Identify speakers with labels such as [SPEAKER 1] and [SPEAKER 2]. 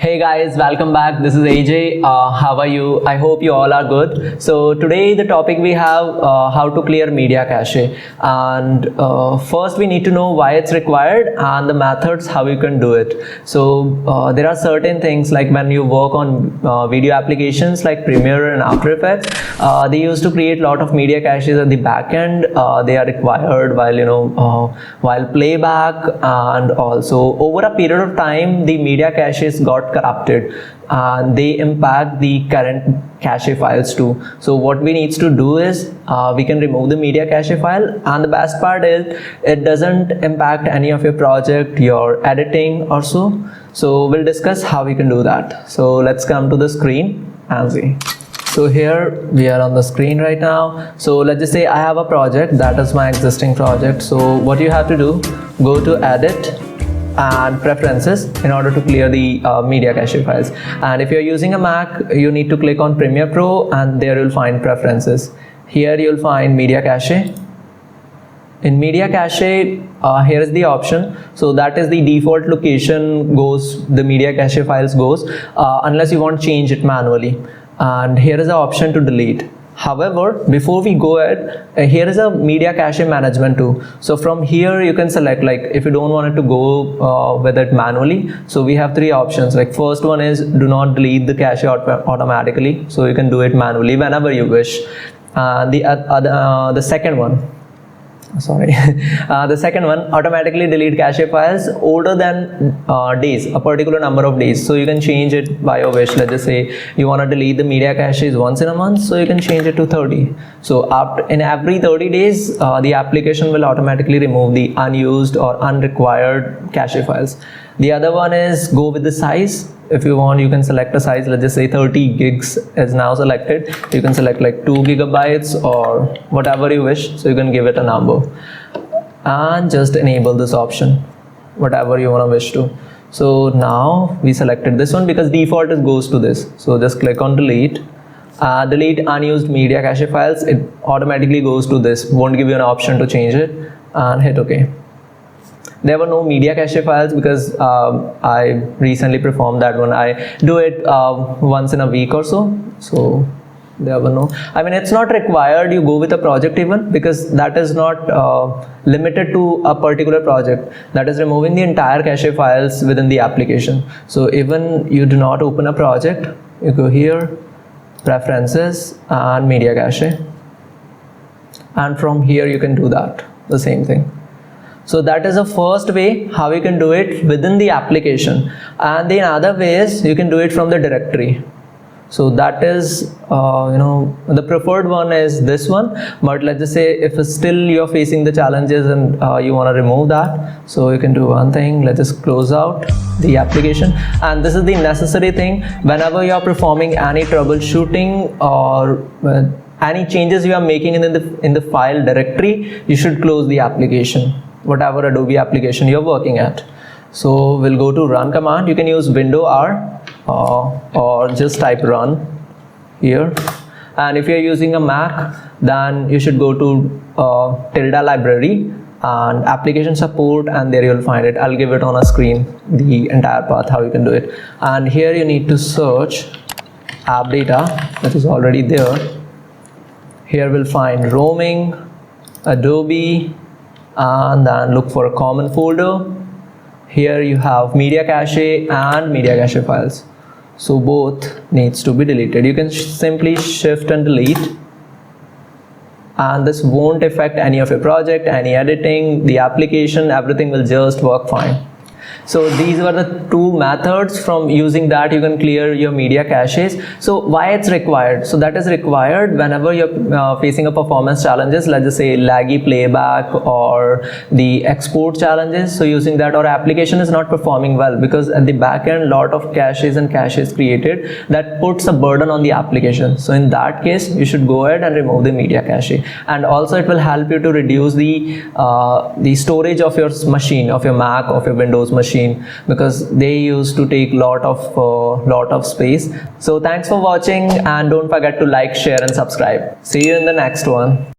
[SPEAKER 1] Hey guys, welcome back. This is AJ. How are you? I hope you all are good. So today the topic we have how to clear media cache, and first we need to know why it's required and the methods how you can do it. So there are certain things like when you work on video applications like Premiere and After Effects, they used to create a lot of media caches at the back end. They are required while playback, and also over a period of time the media caches got corrupted and they impact the current cache files too. So what we need to do is we can remove the media cache file, and the best part is it doesn't impact any of your project, your editing or so. So we'll discuss how we can do that. So let's come to the screen and see. So here we are on the screen right now. So let's just say I have a project that is my existing project. So what you have to do, go to edit and preferences in order to clear the media cache files. And if you're using a Mac, you need to click on Premiere Pro, and there you'll find preferences. Here you'll find media cache. In media cache, here is the option. So that is the default location goes the media cache files goes unless you want to change it manually. And here is the option to delete. However, before we go ahead, here is a media cache management too. So from here you can select, like if you don't want it to go with it manually. So we have three options. Like first one is do not delete the cache automatically. So you can do it manually whenever you wish. The second one. The second one, automatically delete cache files older than days, a particular number of days. So you can change it by your wish. Let's just say you want to delete the media caches once in a month, so you can change it to 30. So in every 30 days, the application will automatically remove the unused or unrequired cache files. The other one is go with the size. If you want, you can select a size. Let's just say 30 gigs is now selected. You can select like 2 gigabytes or whatever you wish. So you can give it a number and just enable this option, whatever you want to wish to. So now we selected this one because default goes to this. So just click on delete. Delete unused media cache files. It automatically goes to this. Won't give you an option to change it, and hit OK. There were no media cache files because I recently performed that one. I do it once in a week or so. So there were no, I mean, it's not required you go with a project even, because that is not limited to a particular project. That is removing the entire cache files within the application. So even you do not open a project, you go here, preferences and media cache. And from here you can do that, the same thing. So that is the first way how you can do it within the application. And the other way is you can do it from the directory. So that is, the preferred one is this one. But let's just say if still you're facing the challenges and you want to remove that, so you can do one thing. Let's just close out the application. And this is the necessary thing. Whenever you're performing any troubleshooting or any changes you are making in the file directory, you should close the application, whatever Adobe application you're working at. So we'll go to run command. You can use window R or just type run here. And if you're using a Mac, then you should go to tilde library and application support, and there you'll find it. I'll give it on a screen, the entire path how you can do it. And here you need to search app data, that is already there. Here we'll find roaming, Adobe, and then look for a common folder. Here you have media cache and media cache files. So both needs to be deleted. You can simply shift and delete, and this won't affect any of your project, any editing, the application, everything will just work fine. So these were the two methods. From using that you can clear your media caches. So why it's required? So that is required whenever you're facing a performance challenges, let's just say laggy playback or the export challenges. So using that, or application is not performing well because at the back end lot of caches and caches created, that puts a burden on the application. So in that case you should go ahead and remove the media cache. And also it will help you to reduce the storage of your machine, of your Mac, of your Windows machine, because they used to take lot of space. So thanks for watching, and don't forget to like, share and subscribe. See you in the next one.